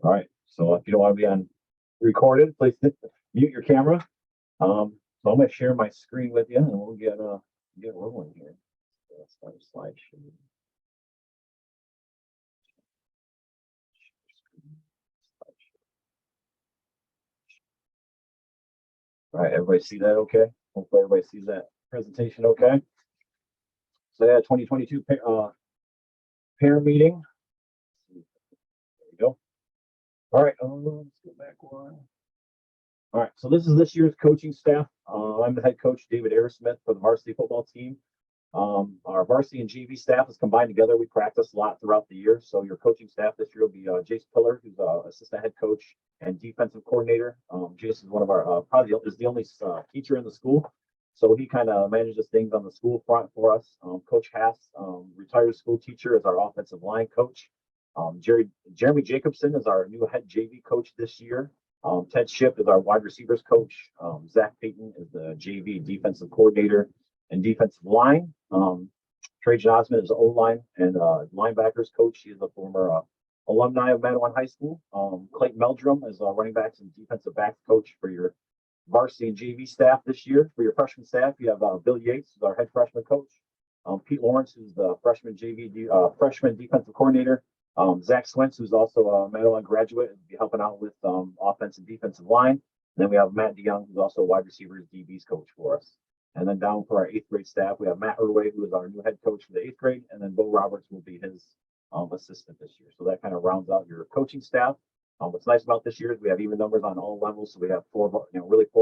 All right. So if you don't want to be on recorded, please mute your camera. So I'm going to share my screen with you, and we'll get rolling here. So let's start a slideshow. All right, everybody see that okay? Hopefully everybody sees that presentation okay. So yeah, 2022 parent meeting. There we go. All right, let's go back one. All right, so this is this year's coaching staff. I'm the head coach, David Aersmith, for the varsity football team. Our varsity and JV staff is combined together. We practice a lot throughout the year. So your coaching staff this year will be Jace Pillar, who's assistant head coach and defensive coordinator. Jace is one of our probably is the only teacher in the school, so he kind of manages things on the school front for us. Coach Hass, retired school teacher, is our offensive line coach. Jeremy Jacobson is our new head JV coach this year. Ted Shipp is our wide receivers coach. Zach Payton is the JV defensive coordinator and defensive line. Trajan Osmond is the O-line and linebackers coach. He is a former alumni of Mattawan High School. Clayton Meldrum is running backs and defensive backs coach for your varsity and JV staff this year. For your freshman staff, you have Bill Yates, who's our head freshman coach. Pete Lawrence, who's the freshman JV freshman defensive coordinator. Zach Swentz, who's also a Mattawan graduate, and be helping out with offensive and defensive line. And then we have Matt DeYoung, who's also a wide receivers DBs coach for us. And then down for our 8th grade staff, we have Matt Irway, who is our new head coach for the 8th grade, and then Bo Roberts will be his assistant this year. So that kind of rounds out your coaching staff. What's nice about this year is we have even numbers on all levels. So we have four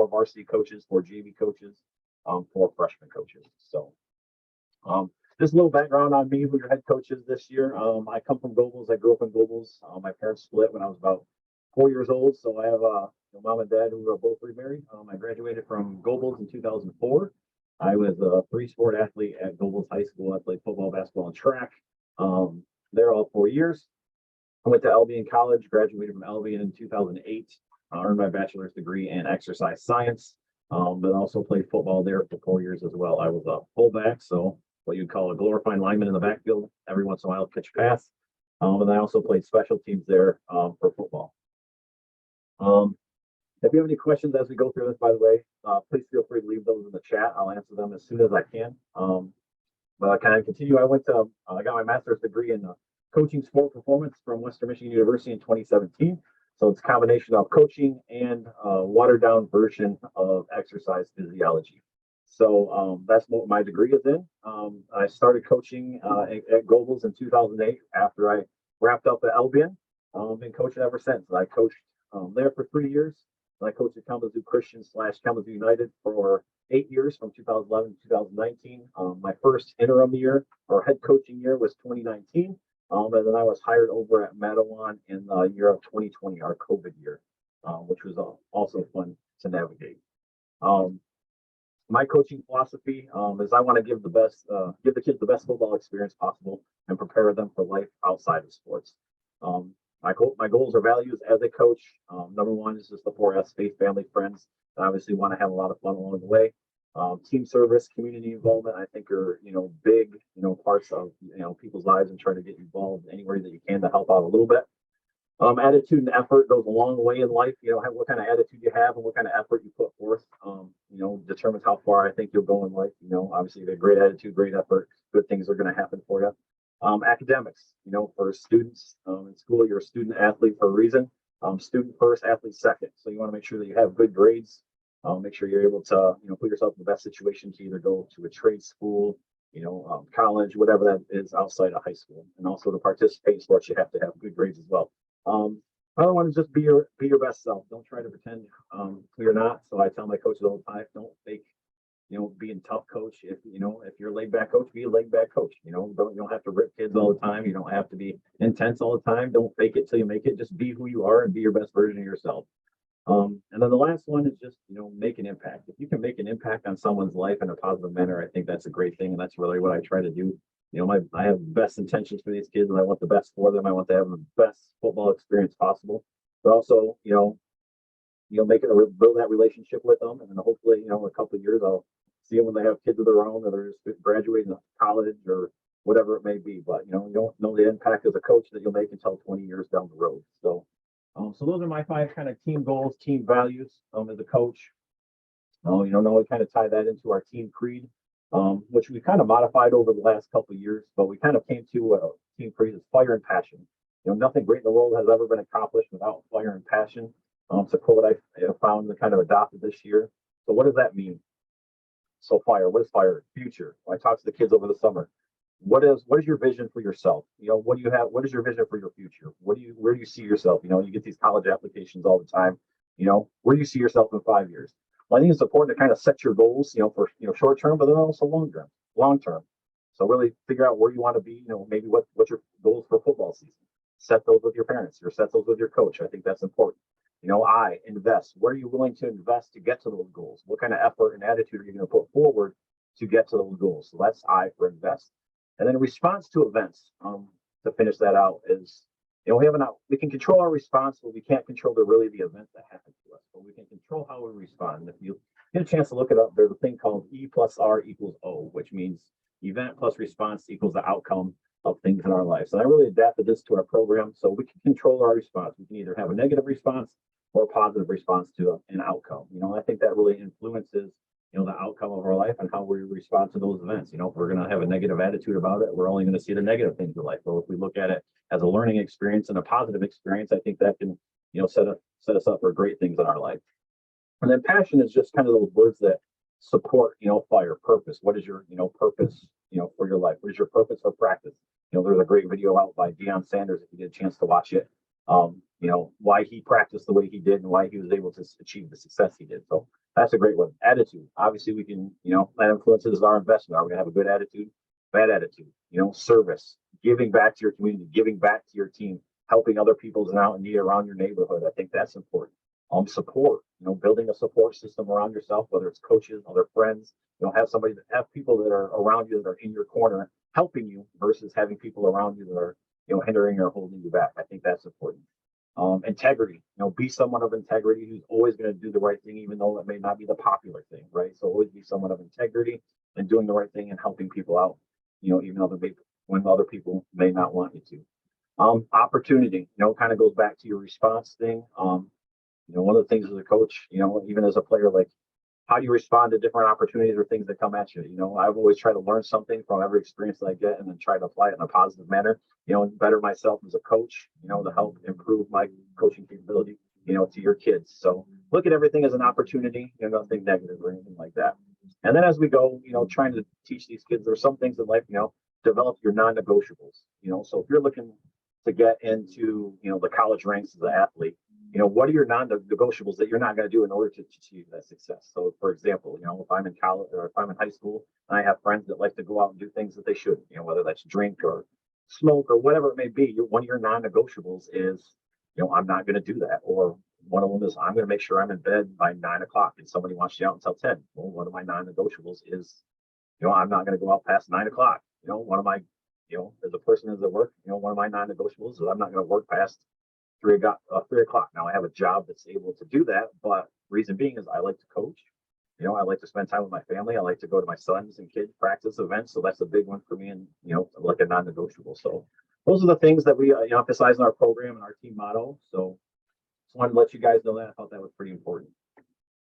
varsity coaches, 4 JV coaches, 4 freshman coaches. So just a little background on me, who your head coach is this year. I come from Gobles. I grew up in Gobles. My parents split when I was about 4 years old. So I have mom and dad who are both remarried. I graduated from Gobles in 2004. I was a 3-sport athlete at Gobles High School. I played football, basketball, and track there all 4 years. I went to Albion College, graduated from Albion in 2008, earned my bachelor's degree in exercise science, but also played football there for 4 years as well. I was a fullback, so what you'd call a glorified lineman in the backfield. Every once in a while, catch a pass. And I also played special teams there for football. If you have any questions as we go through this, by the way, please feel free to leave those in the chat. I'll answer them as soon as I can. But can I continue? I got my master's degree in coaching sport performance from Western Michigan University in 2017. So it's a combination of coaching and watered down version of exercise physiology. So that's what my degree is in. I started coaching at Gobles in 2008 after I wrapped up at Albion. Been coaching ever since. I coached there for 3 years. I coached at Kalamazoo Christian / Kalamazoo United for 8 years, from 2011 to 2019. My first interim year or head coaching year was 2019. And then I was hired over at Mattawan in the year of 2020, our COVID year, which was also fun to navigate. My coaching philosophy is I want to give the kids the best football experience possible and prepare them for life outside of sports. My goals or values as a coach, number one is just the 4S: faith, family, friends. I obviously want to have a lot of fun along the way. Team service, community involvement, I think are big parts of people's lives, and trying to get involved anywhere that you can to help out a little bit. Attitude and effort goes a long way in life. What kind of attitude you have and what kind of effort you put forth, determines how far I think you'll go in life. Obviously, you have a great attitude, great effort, good things are going to happen for you. Academics, for students in school, you're a student athlete for a reason. Student first, athlete second. So you want to make sure that you have good grades. Make sure you're able to, put yourself in the best situation to either go to a trade school, college, whatever that is outside of high school. And also to participate in sports, you have to have good grades as well. I want to just be your best self. Don't try to pretend you're not. So I tell my coaches all the time, don't fake being tough coach. If you're a laid back coach, be a laid back coach. You don't have to rip kids all the time. You don't have to be intense all the time. Don't fake it till you make it. Just be who you are and be your best version of yourself. And then the last one is just make an impact. If you can make an impact on someone's life in a positive manner, I think that's a great thing, and that's really what I try to do. I have the best intentions for these kids, and I want the best for them. I want to have the best football experience possible, but also build that relationship with them, and then hopefully in a couple of years I'll see them when they have kids of their own, or they're just graduating college or whatever it may be. But you don't know the impact as a coach that you'll make until 20 years down the road. So So those are my 5 kind of team goals, team values as a coach. Now we kind of tie that into our team creed, which we kind of modified over the last couple of years, but we kind of came to a team creed is fire and passion. Nothing great in the world has ever been accomplished without fire and passion. It's a quote I found and kind of adopted this year. So what does that mean? So fire, what is fire? Future. When I talk to the kids over the summer, what is your vision for yourself? What do you have? What is your vision for your future? Where do you see yourself? You get these college applications all the time. Where do you see yourself in 5 years? Well, I think it's important to kind of set your goals, for short term, but then also long term. So really figure out where you want to be. Maybe what's your goals for football season. Set those with your parents or set those with your coach. I think that's important. I invest. What are you willing to invest to get to those goals? What kind of effort and attitude are you going to put forward to get to those goals? So that's I for invest. And then response to events. To finish that out is, we can control our response, but we can't control the event that happened to us. But we can control how we respond. And if you get a chance to look it up, there's a thing called E plus R equals O, which means event plus response equals the outcome of things in our lives. And I really adapted this to our program so we can control our response. We can either have a negative response or a positive response to an outcome. I think that really influences the outcome of our life and how we respond to those events. If we're going to have a negative attitude about it, we're only going to see the negative things in life. But if we look at it as a learning experience and a positive experience, I think that can, set us up for great things in our life. And then passion is just kind of those words that support, fire, purpose. What is your, purpose, for your life? What is your purpose for practice? There's a great video out by Deion Sanders, if you get a chance to watch it. Why he practiced the way he did and why he was able to achieve the success he did. So that's a great one. Attitude. Obviously, we can, that influences our investment. Are we going to have a good attitude? Bad attitude. Service, giving back to your community, giving back to your team, helping other people out in need around your neighborhood. I think that's important. Support, building a support system around yourself, whether it's coaches, other friends, have people that are around you that are in your corner helping you versus having people around you that are, hindering or holding you back. I think that's important. Integrity, be someone of integrity who's always going to do the right thing, even though it may not be the popular thing, right? So always be someone of integrity and doing the right thing and helping people out, even though when other people may not want you to. Opportunity, kind of goes back to your response thing. One of the things as a coach, even as a player, like how do you respond to different opportunities or things that come at you? I've always tried to learn something from every experience that I get and then try to apply it in a positive manner, and better myself as a coach, to help improve my coaching capability, to your kids. So look at everything as an opportunity, nothing negative or anything like that. And then as we go, trying to teach these kids, there's some things in life, develop your non-negotiables, so if you're looking to get into, the college ranks as an athlete, what are your non-negotiables that you're not going to do in order to achieve that success? So, for example, if I'm in college or if I'm in high school and I have friends that like to go out and do things that they shouldn't, whether that's drink or smoke or whatever it may be, one of your non-negotiables is, I'm not going to do that. Or one of them is, I'm going to make sure I'm in bed by 9 o'clock and somebody wants you out until 10. Well, one of my non-negotiables is, I'm not going to go out past 9 o'clock. One of my, as a person as at work, one of my non-negotiables is I'm not going to work past 3 o'clock. Now I have a job that's able to do that, but reason being is I like to coach. I like to spend time with my family. I like to go to my sons and kids practice events. So that's a big one for me and, like a non-negotiable. So those are the things that we emphasize in our program and our team motto. So just wanted to let you guys know that. I thought that was pretty important.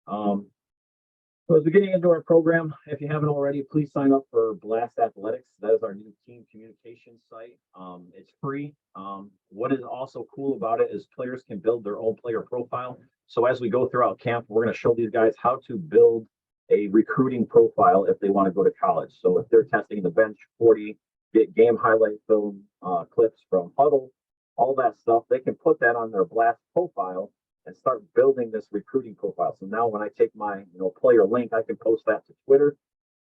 So as we're getting into our program, if you haven't already, please sign up for Blast Athletics. That is our new team communication site. It's free. What is also cool about it is players can build their own player profile. So as we go throughout camp, we're going to show these guys how to build a recruiting profile if they want to go to college. So if they're testing the bench 40, get game highlight film clips from Huddle, all that stuff, they can put that on their Blast profile and start building this recruiting profile. So now when I take my player link, I can post that to Twitter,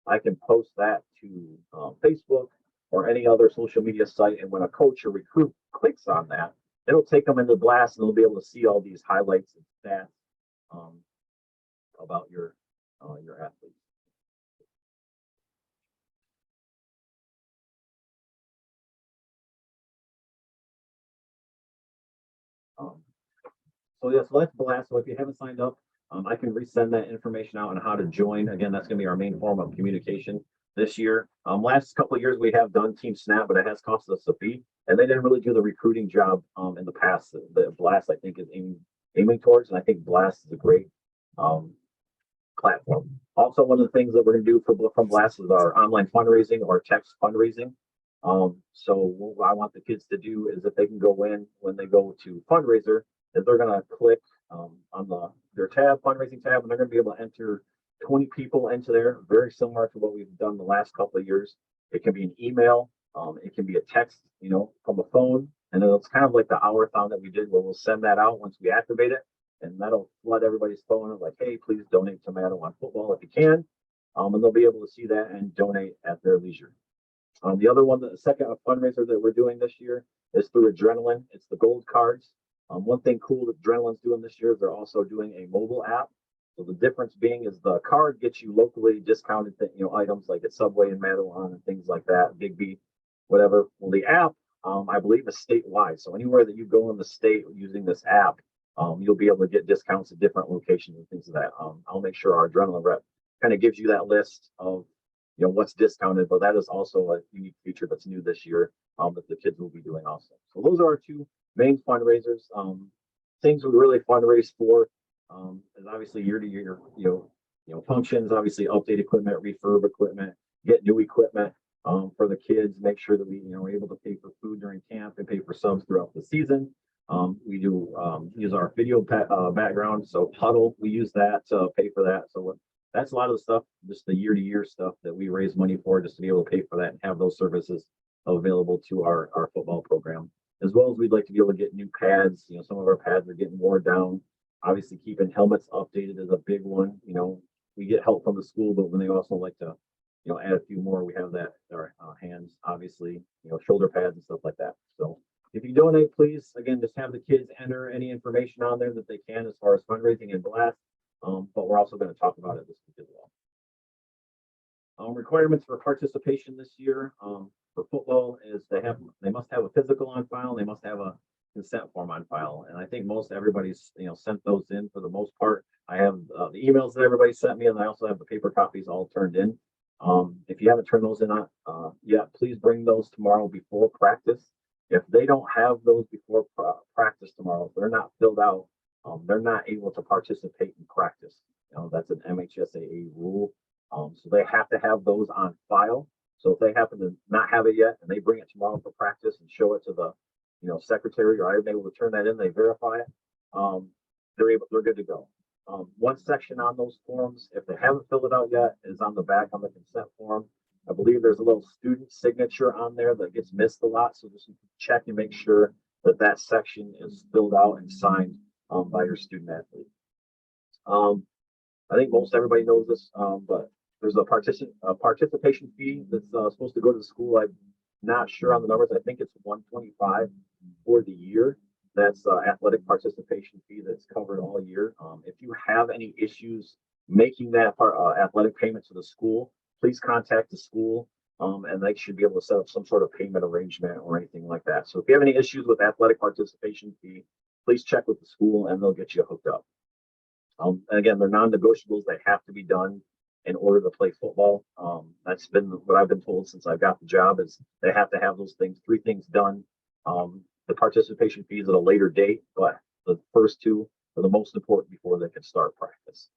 I can post that to Facebook or any other social media site. And when a coach or recruit clicks on that, it'll take them into Blast and they'll be able to see all these highlights and stats about your athletes. So that's Blast. So if you haven't signed up, I can resend that information out on how to join. Again, that's going to be our main form of communication this year. Last couple of years we have done Team Snap, but it has cost us a fee. and they didn't really do the recruiting job in the past. The Blast, I think, is aiming towards, and I think Blast is a great um, platform. Also, one of the things that we're going to do from Blast is our online fundraising or text fundraising. So what I want the kids to do is if they can go in when they go to fundraiser, is they're going to click on their tab, fundraising tab, and they're going to be able to enter 20 people into there, very similar to what we've done the last couple of years. It can be an email, it can be a text, from a phone, and then it's kind of like the hour-thon that we did where we'll send that out once we activate it, and that'll flood everybody's phone of like, hey, please donate to Mattawan Football if you can, and they'll be able to see that and donate at their leisure. The other one, the second fundraiser that we're doing this year is through Adrenaline. It's the gold cards. One thing cool that Adrenaline's doing this year is they're also doing a mobile app. So the difference being is the card gets you locally discounted, items like at Subway and Mattawan and things like that, Big B, whatever. Well, the app, I believe, is statewide. So anywhere that you go in the state using this app, you'll be able to get discounts at different locations and things like that. I'll make sure our Adrenaline rep kind of gives you that list of what's discounted, but that is also a unique feature that's new this year that the kids will be doing also. So those are our two main fundraisers. Things we really fundraise for is obviously year to year, functions, obviously update equipment, refurb equipment, get new equipment for the kids, make sure that we are able to pay for food during camp and pay for subs throughout the season. We do use our video background, so Huddle, we use that to pay for that. So that's a lot of the stuff, just the year-to-year stuff that we raise money for, just to be able to pay for that and have those services available to our football program. As well as we'd like to be able to get new pads. Some of our pads are getting worn down. Obviously, keeping helmets updated is a big one. We get help from the school, but when they also like to, add a few more, we have that in our hands, obviously, shoulder pads and stuff like that. So if you donate, please, again, just have the kids enter any information on there that they can as far as fundraising and Blast. But we're also going to talk about it this week as well. Requirements for participation this year for football is they must have a physical on file. They must have a consent form on file, and I think most everybody's sent those in for the most part. I have the emails that everybody sent me, and I also have the paper copies all turned in. If you haven't turned those in yet, please bring those tomorrow before practice. If they don't have those before practice tomorrow, if they're not filled out, they're not able to participate in practice. That's an MHSAA rule. So they have to have those on file. So if they happen to not have it yet and they bring it tomorrow for practice and show it to the secretary, or I'm able to turn that in, they verify it, they're good to go. One section on those forms, if they haven't filled it out yet, is on the back on the consent form. I believe there's a little student signature on there that gets missed a lot. So just check and make sure that section is filled out and signed by your student athlete. I think most everybody knows this, but there's a participation fee that's supposed to go to the school. I'm not sure on the numbers. I think it's $125 for the year. That's athletic participation fee that's covered all year. If you have any issues making that athletic payment to the school, please contact the school, and they should be able to set up some sort of payment arrangement or anything like that. So if you have any issues with athletic participation fee, please check with the school and they'll get you hooked up. And again, they're non-negotiables. They have to be done in order to play football. That's been what I've been told since I got the job, is they have to have those three things done. The participation fees at a later date, but the first two are the most important before they can start practice.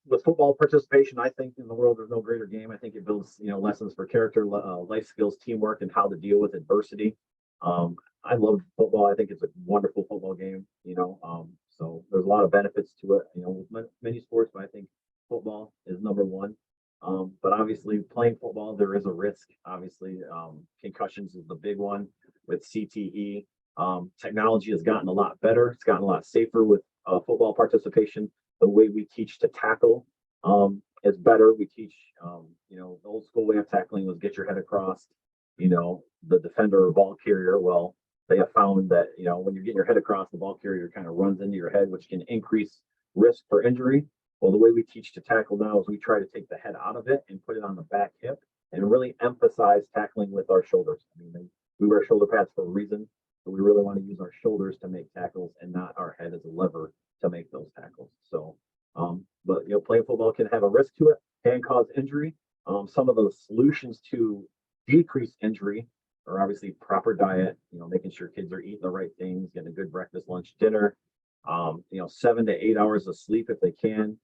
With football participation, I think in the world there's no greater game. I think it builds lessons for character, life skills, teamwork, and how to deal with adversity. I love football. I think it's a wonderful football game, so there's a lot of benefits to it, with many sports, but I think football is number one. But obviously playing football, there is a risk. Obviously, concussions is the big one with CTE. Technology has gotten a lot better. It's gotten a lot safer with football participation. The way we teach to tackle is better. We teach, the old school way of tackling was get your head across, the defender or ball carrier. Well, they have found that, when you're getting your head across, the ball carrier kind of runs into your head, which can increase risk for injury. Well, the way we teach to tackle now is we try to take the head out of it and put it on the back hip and really emphasize tackling with our shoulders. I mean, we wear shoulder pads for a reason, but we really want to use our shoulders to make tackles and not our head as a lever to make those tackles. So, but playing football can have a risk to it, can cause injury. Some of the solutions to decrease injury are obviously proper diet, making sure kids are eating the right things, getting a good breakfast, lunch, dinner, 7 to 8 hours of sleep if they can,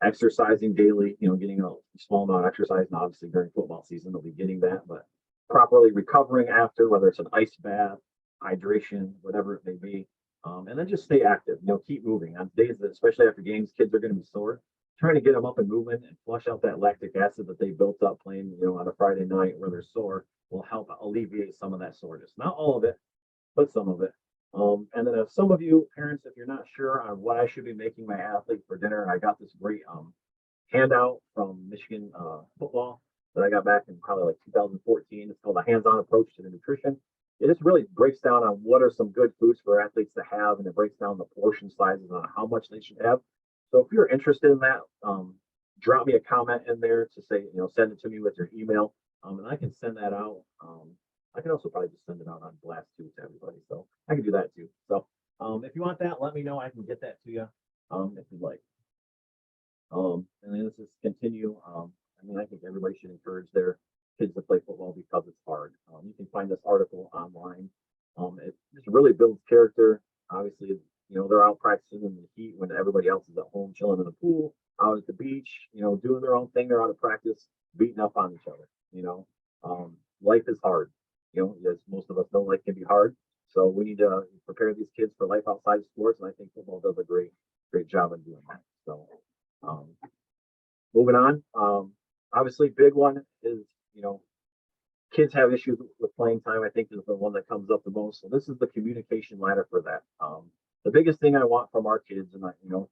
exercising daily, getting a small amount of exercise. And obviously during football season, they'll be getting that, but properly recovering after, whether it's an ice bath, hydration, whatever it may be. And then just stay active, keep moving on days that, especially after games, kids are going to be sore. Trying to get them up and moving and flush out that lactic acid that they built up playing, on a Friday night where they're sore will help alleviate some of that soreness. Not all of it, but some of it. And then if some of you parents, if you're not sure on what I should be making my athlete for dinner, I got this great handout from Michigan football that I got back in probably like 2014. It's called a hands-on approach to the nutrition. It just really breaks down on what are some good foods for athletes to have, and it breaks down the portion sizes on how much they should have. So if you're interested in that, drop me a comment in there to say, send it to me with your email, and I can send that out. I can also probably just send it out on blast too to everybody, so I can do that too. So if you want that, let me know. I can get that to you if you'd like. And then let's just continue. I think everybody should encourage their kids to play football because it's hard. You can find this article online. It just really builds character. Obviously, they're out practicing in the heat when everybody else is at home chilling in the pool, out at the beach, doing their own thing. They're out of practice, beating up on each other. Life is hard. As most of us know, life can be hard. So we need to prepare these kids for life outside of sports, and I think football does a great job in doing that. So moving on. Obviously, big one is, kids have issues with playing time. I think is the one that comes up the most. So this is the communication ladder for that. The biggest thing I want from our kids and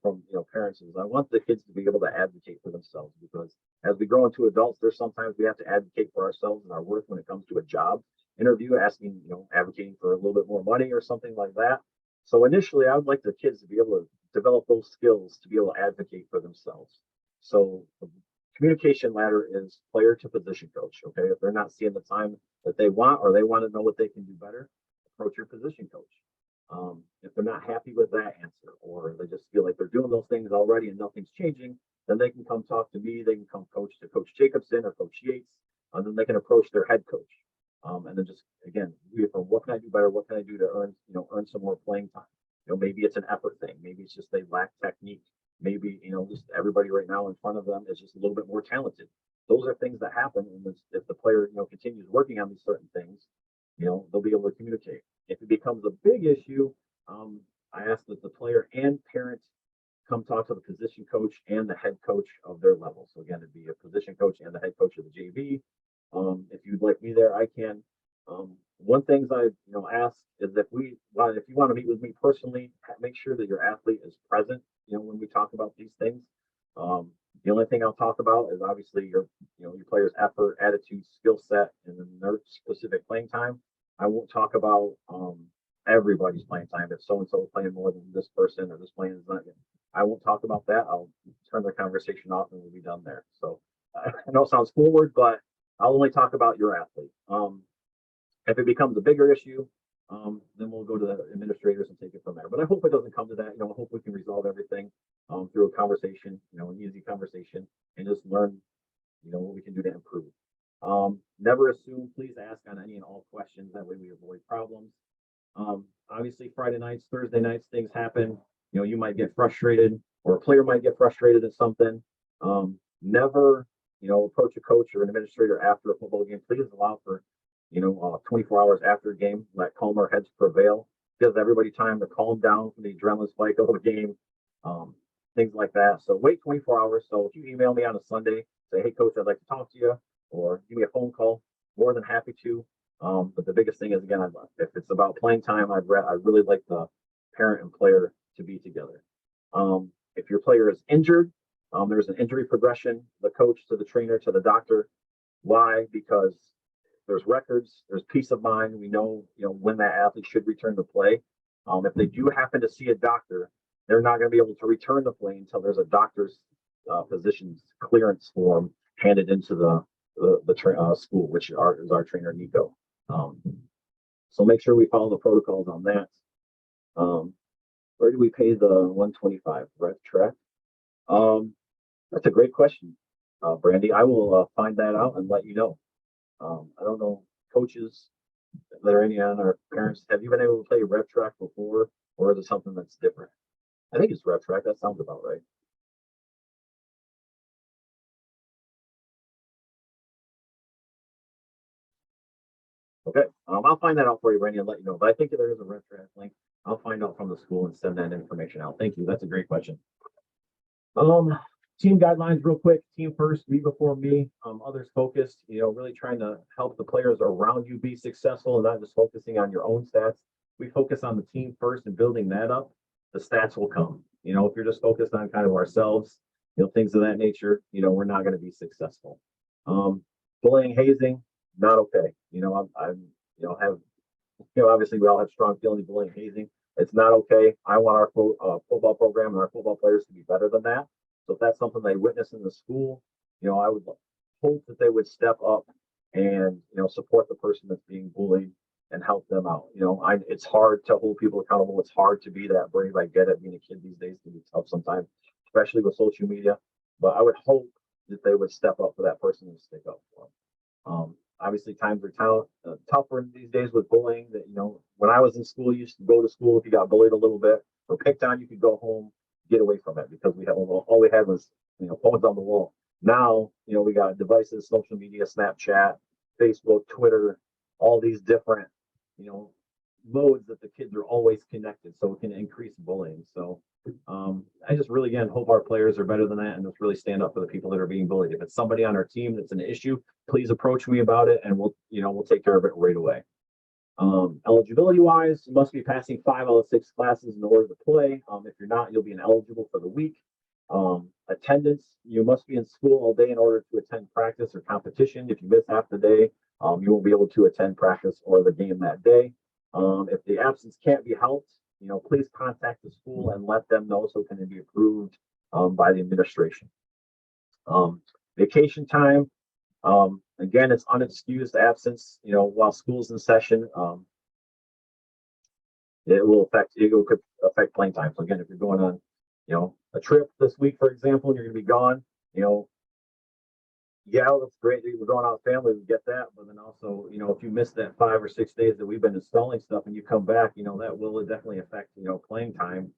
from parents is I want the kids to be able to advocate for themselves, because as we grow into adults, there's sometimes we have to advocate for ourselves and our worth when it comes to a job interview, asking, advocating for a little bit more money or something like that. So initially, I would like the kids to be able to develop those skills to be able to advocate for themselves. So the communication ladder is player to position coach. Okay, if they're not seeing the time that they want, or they want to know what they can do better, approach your position coach. If they're not happy with that answer, or they just feel like they're doing those things already and nothing's changing, then they can come talk to me. They can come coach to Coach Jacobson or Coach Yates, and then they can approach their head coach. And then just again, from what can I do better? What can I do to earn some more playing time? Maybe it's an effort thing. Maybe it's just they lack technique. Maybe just everybody right now in front of them is just a little bit more talented. Those are things that happen, and if the player continues working on these certain things, they'll be able to communicate. If it becomes a big issue, I ask that the player and parent come talk to the position coach and the head coach of their level. So again, it'd be a position coach and the head coach of the JV. If you'd like me there, I can. One things I ask is if you want to meet with me personally, make sure that your athlete is present. When we talk about these things, the only thing I'll talk about is obviously your player's effort, attitude, skill set, and then their specific playing time. I won't talk about everybody's playing time. If so and so is playing more than this person, or this player is not, I won't talk about that. I'll turn the conversation off and we'll be done there. So I know it sounds forward, but I'll only talk about your athlete. If it becomes a bigger issue, then we'll go to the administrators and take it from there. But I hope it doesn't come to that. I hope we can resolve everything through a conversation, an easy conversation, and just learn, what we can do to improve. Never assume. Please ask on any and all questions. That way we avoid problems. Obviously, Friday nights, Thursday nights, things happen. You might get frustrated, or a player might get frustrated at something. Never, approach a coach or an administrator after a football game. Please allow for 24 hours after a game, let calmer heads prevail. Gives everybody time to calm down from the adrenaline spike of the game, things like that. So wait 24 hours. So if you email me on a Sunday, say, hey, coach, I'd like to talk to you, or give me a phone call, more than happy to. But the biggest thing is, again, if it's about playing time, I'd really like the parent and player to be together. If your player is injured, there's an injury progression, the coach to the trainer to the doctor. Why? Because there's records, there's peace of mind. We know, when that athlete should return to play. If they do happen to see a doctor, they're not going to be able to return to play until there's a doctor's physician's clearance form handed into the school, which is our trainer, Nico. So make sure we follow the protocols on that. Where do we pay the 125 ref track? That's a great question, Brandy. I will find that out and let you know. I don't know, coaches that are any on our parents, have you been able to play rev track before, or is it something that's different? I think it's rev track. That sounds about right. Okay. I'll find that out for you, Randy, and let you know. But I think there is a rev track link. I'll find out from the school and send that information out. Thank you. That's a great question. Um, Team guidelines, real quick. Team first, me before me. Others focused. Really trying to help the players around you be successful and not just focusing on your own stats. We focus on the team first and building that up. The stats will come. If you're just focused on kind of ourselves, things of that nature, we're not going to be successful. Bullying, hazing, not okay. Have obviously we all have strong feelings of bullying, hazing. It's not okay. I want our football program and our football players to be better than that. So if that's something they witness in the school, I would hope that they would step up and support the person that's being bullied and help them out. It's hard to hold people accountable. It's hard to be that brave. I get it. Being a kid these days can be tough sometimes, especially with social media. But I would hope that they would step up for that person and stick up for them. Obviously, times are tougher these days with bullying. That when I was in school, you used to go to school if you got bullied a little bit or picked on, you could go home, get away from it because we had all we had was phones on the wall. Now we got devices, social media, Snapchat, Facebook, Twitter, all these different modes that the kids are always connected, so it can increase bullying. So I just really again hope our players are better than that and just really stand up for the people that are being bullied. If it's somebody on our team that's an issue, please approach me about it and we'll take care of it right away. Eligibility wise, you must be passing 5 out of 6 classes in order to play. If you're not, you'll be ineligible for the week. Attendance, you must be in school all day in order to attend practice or competition. If you miss half the day, you won't be able to attend practice or the game that day. If the absence can't be helped, please contact the school and let them know so it can be approved by the administration. Vacation time, again, it's unexcused absence. While school's in session, it could affect playing time. So again, if you're going on, a trip this week, for example, and you're going to be gone, yeah, that's great. We're going out with family, we get that. But then also, if you miss that 5 or 6 days that we've been installing stuff and you come back, that will definitely affect, playing time,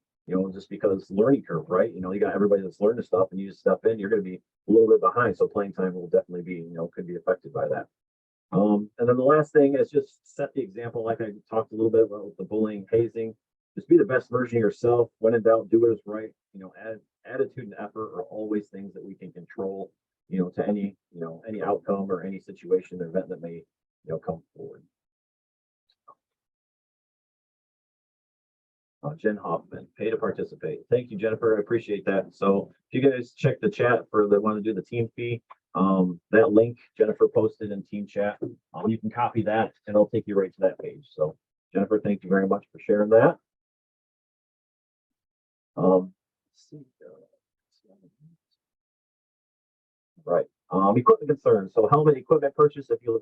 just because learning curve, right? You got everybody that's learning stuff and you just step in, you're going to be a little bit behind. So playing time will definitely be, could be affected by that. And then the last thing is just set the example, like I talked a little bit about with the bullying, hazing. Just be the best version of yourself. When in doubt, do what is right. Attitude and effort are always things that we can control, to any outcome or any situation or event that may, come forward. Jen Hoffman, pay to participate. Thank you, Jennifer. I appreciate that. So if you guys check the chat for the want to do the team fee, that link Jennifer posted in team chat, you can copy that and it'll take you right to that page. So Jennifer, thank you very much for sharing that. Let's see. Right. Equipment concerns. So helmet equipment purchase. If you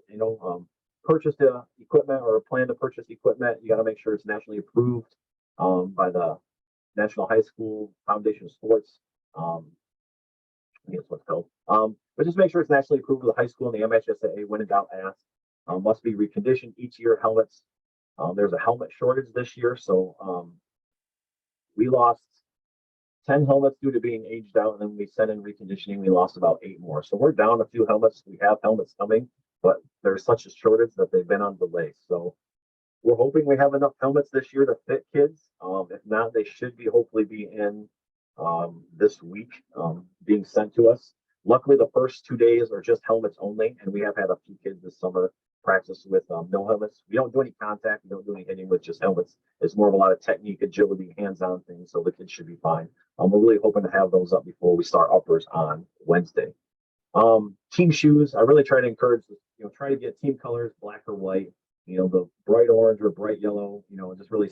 purchase the equipment or plan to purchase equipment, you got to make sure it's nationally approved by the National High School Foundation of Sports. I guess what's called. But just make sure it's nationally approved with the high school and the MHSAA. When in doubt, ask. Must be reconditioned each year. Helmets. There's a helmet shortage this year, so we lost 10 helmets due to being aged out, and then we sent in reconditioning. We lost about 8 more. So we're down a few helmets. We have helmets coming, but there's such a shortage that they've been on delay. So we're hoping we have enough helmets this year to fit kids. If not, they should hopefully be in this week being sent to us. Luckily, the first 2 days are just helmets only, and we have had a few kids this summer practice with no helmets. We don't do any contact. We don't do any hitting with just helmets. It's more of a lot of technique, agility, hands-on things, so the kids should be fine. We're really hoping to have those up before we start uppers on Wednesday. Team shoes, I really try to encourage, try to get team colors, black or white, the bright orange or bright yellow, just really,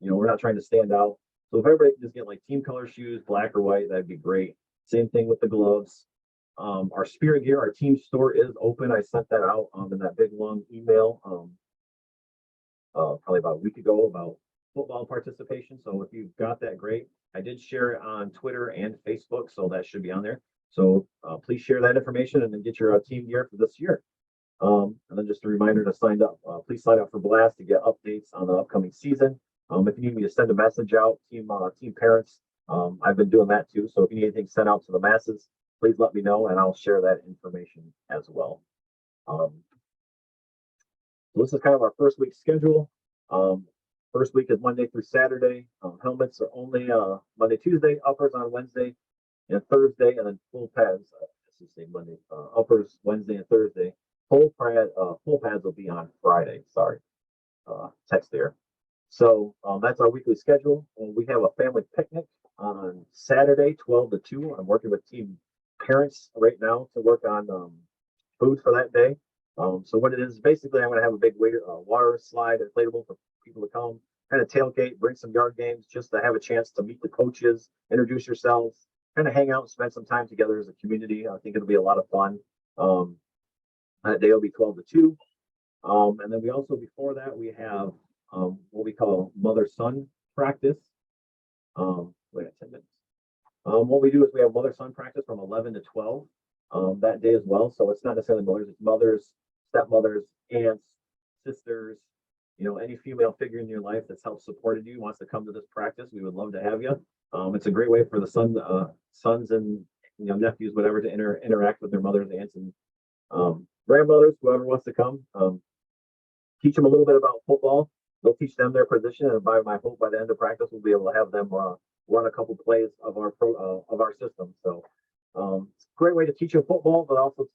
we're not trying to stand out. So if everybody can just get like team color shoes, black or white, that'd be great. Same thing with the gloves. Our spirit gear, our team store is open. I sent that out in that big long email probably about a week ago about football participation. So if you've got that, great. I did share it on Twitter and Facebook, so that should be on there. So please share that information and then get your team gear for this year. And then just a reminder to sign up. Please sign up for Blast to get updates on the upcoming season. If you need me to send a message out, team parents, I've been doing that too. So if you need anything sent out to the masses, please let me know and I'll share that information as well. So this is kind of our first week schedule. First week is Monday through Saturday. Helmets are only Monday, Tuesday, uppers on Wednesday and Thursday, and then full pads. Let's just say Monday, uppers Wednesday and Thursday. Full pads will be on Friday. Sorry, text there. So that's our weekly schedule. We have a family picnic on Saturday, 12 to 2. I'm working with team parents right now to work on food for that day. So what it is, basically, I'm going to have a big water slide inflatable for people to come, kind of tailgate, bring some yard games, just to have a chance to meet the coaches, introduce yourselves, kind of hang out and spend some time together as a community. I think it'll be a lot of fun. That day will be 12 to 2. And then we also, before that, we have what we call mother-son practice. Wait, 10 minutes. What we do is we have mother-son practice from 11 to 12 that day as well. So it's not necessarily mothers, it's mothers, stepmothers, aunts, sisters, any female figure in your life that's helped supported you, wants to come to this practice. We would love to have you. It's a great way for the sons and nephews, whatever, to interact with their mothers, aunts, and grandmothers, whoever wants to come. Teach them a little bit about football. They'll teach them their position, and by my hope, by the end of practice, we'll be able to have them run a couple plays of our system. So it's a great way to teach you football, but also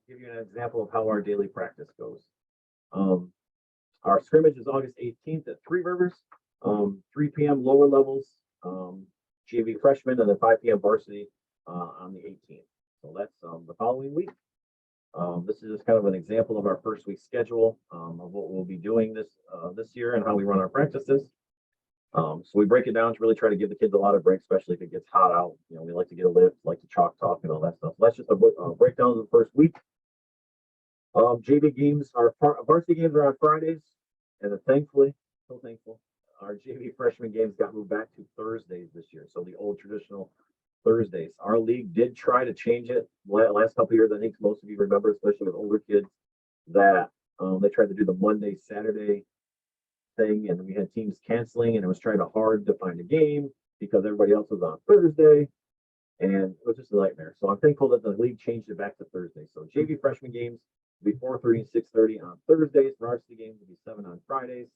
give you an example of how our daily practice goes. Our scrimmage is August 18th at Three Rivers, 3 p.m. lower levels, JV freshmen, and then 5 p.m. varsity on the 18th. So that's the following week. This is just kind of an example of our first week schedule of what we'll be doing this year and how we run our practices. So we break it down to really try to give the kids a lot of breaks, especially if it gets hot out. We like to get a lift, like to chalk talk and all that stuff. So that's just a breakdown of the first week. JV games, our varsity games are on Fridays, and then so thankful, our JV freshman games got moved back to Thursdays this year. So the old traditional Thursdays. Our league did try to change it last couple of years. I think most of you remember, especially with older kids, that they tried to do the Monday, Saturday thing, and we had teams canceling, and it was trying to hard to find a game because everybody else was on Thursday, and it was just a nightmare. So I'm thankful that the league changed it back to Thursday. So JV freshman games will be 4:30 and 6:30 on Thursdays. Varsity games will be 7 on Fridays.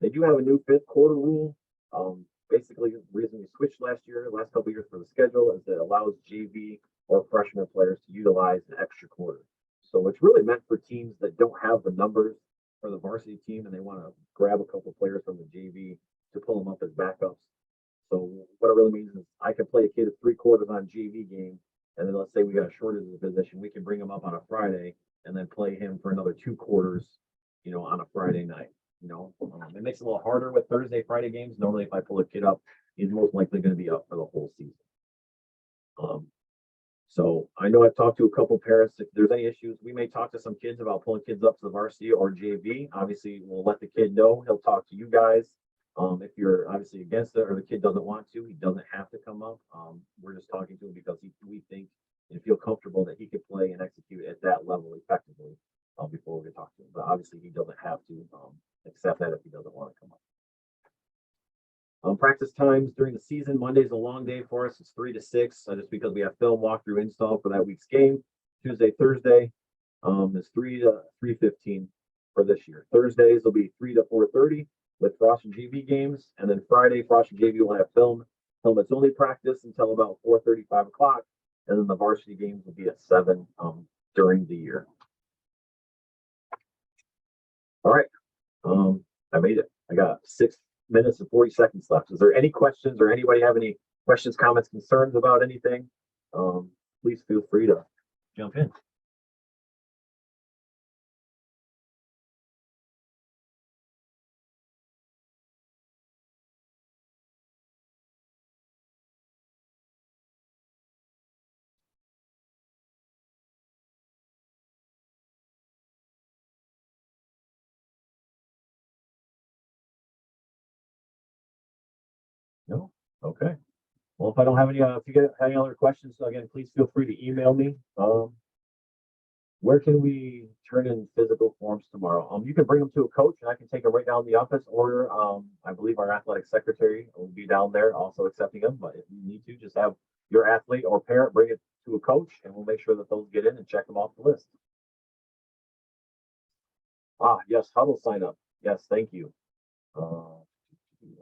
They do have a new fifth quarter rule. Basically, the reason we switched last couple of years for the schedule is that it allows JV or freshman players to utilize an extra quarter. So it's really meant for teams that don't have the numbers for the varsity team and they want to grab a couple of players from the JV to pull them up as backups. So what it really means is I can play a kid at 3 quarters on JV game, and then let's say we got a shortage of the position, we can bring him up on a Friday and then play him for another 2 quarters, on a Friday night. It makes it a little harder with Thursday, Friday games. Normally, if I pull a kid up, he's most likely going to be up for the whole season. So I know I've talked to a couple parents. If there's any issues, we may talk to some kids about pulling kids up to the varsity or JV. Obviously, we'll let the kid know. He'll talk to you guys. If you're obviously against it or the kid doesn't want to, he doesn't have to come up. We're just talking to him because we think and feel comfortable that he could play and execute at that level effectively before we talk to him. But obviously, he doesn't have to accept that if he doesn't want to come up. Practice times during the season. Monday's a long day for us. It's 3 to 6, just because we have film walkthrough install for that week's game. Tuesday, Thursday is 3 to 3:15 for this year. Thursdays will be 3 to 4:30 with Frost and JV games, and then Friday, Frost and JV will have helmets only practice until about 4:30, 5 o'clock, and then the varsity games will be at 7 during the year. All right, I made it. I got 6 minutes and 40 seconds left. Is there any questions or anybody have any questions, comments, concerns about anything? Please feel free to jump in. No? Okay. Well, if I don't have any, if you get any other questions, again, please feel free to email me. Where can we turn in physical forms tomorrow? You can bring them to a coach and I can take them right down to the office, or I believe our athletic secretary will be down there also accepting them. But if you need to, just have your athlete or parent bring it to a coach and we'll make sure that those get in and check them off the list. Yes, huddle sign up. Yes, thank you. I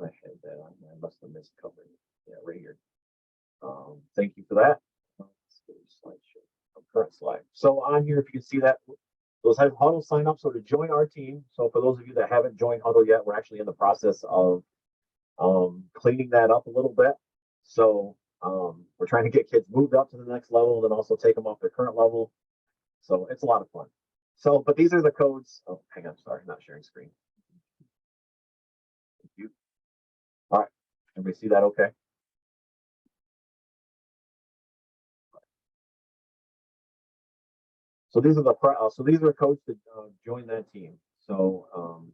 had that on. I must have missed cover. Yeah, right here. Thank you for that. Let's go to slideshow. Current slide. So on here, if you can see that, those have huddle sign up. So to join our team. So for those of you that haven't joined huddle yet, we're actually in the process of cleaning that up a little bit. So we're trying to get kids moved up to the next level and then also take them off their current level. So it's a lot of fun. So, but these are the codes. Oh, hang on. Sorry, not sharing screen. Thank you. All right. Everybody see that okay? So these are the codes to join that team. So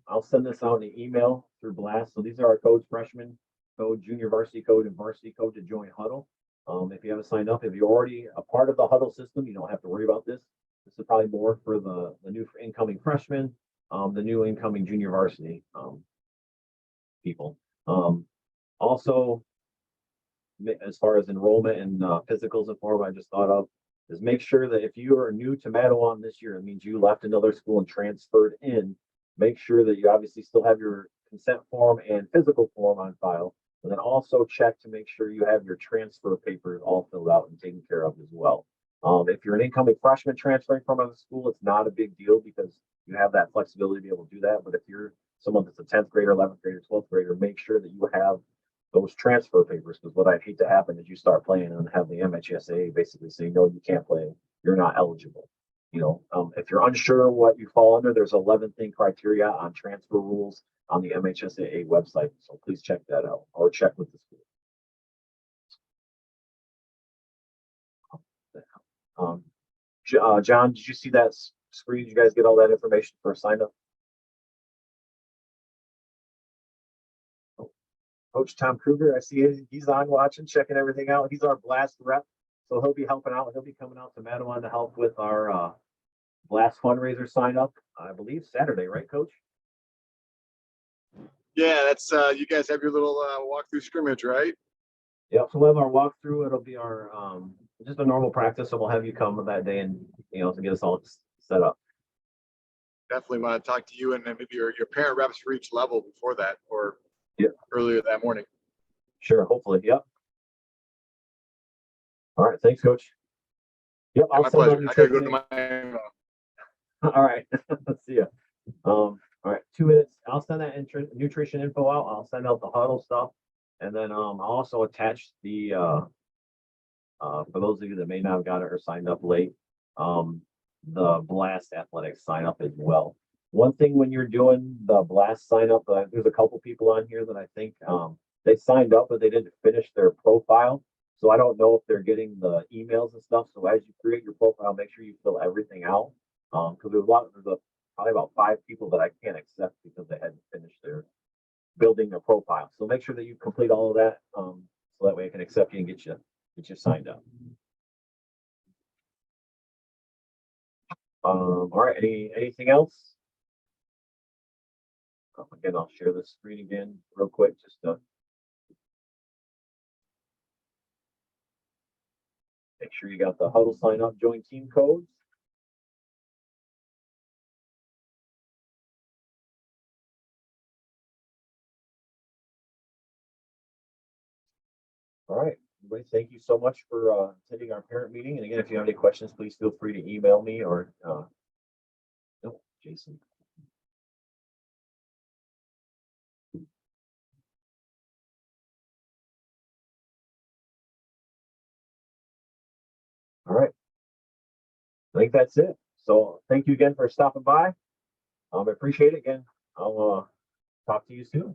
I'll send this out in an email through Blast. So these are our codes: freshman code, junior varsity code, and varsity code to join huddle. If you haven't signed up, if you're already a part of the huddle system, you don't have to worry about this. This is probably more for the new incoming freshmen, the new incoming junior varsity people. Also, as far as enrollment and physicals and form, I just thought of is make sure that if you are new to Mattawan this year, it means you left another school and transferred in. Make sure that you obviously still have your consent form and physical form on file, and then also check to make sure you have your transfer papers all filled out and taken care of as well. If you're an incoming freshman transferring from another school, it's not a big deal because you have that flexibility to be able to do that. But if you're someone that's a 10th grader, 11th grader, 12th grader, make sure that you have those transfer papers, because what I'd hate to happen is you start playing and have the MHSA basically say, no, you can't play. You're not eligible. If you're unsure what you fall under, there's 11 thing criteria on transfer rules on the MHSAA website. So please check that out or check with the school. John, did you see that screen? Did you guys get all that information for a sign up? Coach Tom Kruger, I see he's on watching, checking everything out. He's our Blast rep, so he'll be helping out. He'll be coming out to Mattawan to help with our Blast fundraiser sign up, I believe Saturday, right, Coach? Yeah, that's you guys have your little walkthrough scrimmage, right? Yep. So we'll have our walkthrough. It'll be our just a normal practice. So we'll have you come that day and to get us all set up. Definitely want to talk to you and then maybe your parent reps for each level before that or earlier that morning. Sure. Hopefully. Yep. All right. Thanks, Coach. Yep. My pleasure. I gotta go to my. All right. Let's see you. All right. 2 minutes. I'll send that nutrition info out. I'll send out the huddle stuff, and then I'll also attach the for those of you that may not have got it or signed up late, the Blast Athletics sign up as well. One thing when you're doing the Blast sign up, there's a couple people on here that I think they signed up, but they didn't finish their profile. So I don't know if they're getting the emails and stuff. So as you create your profile, make sure you fill everything out. Because there's probably about 5 people that I can't accept because they hadn't finished their building their profile. So make sure that you complete all of that, so that way I can accept you and get you signed up. All right. Anything else? Again, I'll share the screen again real quick, just to make sure you got the huddle sign up, join team codes. All right, everybody, thank you so much for attending our parent meeting. And again, if you have any questions, please feel free to email me or no, Jason. All right. I think that's it. So thank you again for stopping by. I appreciate it again. I'll talk to you soon.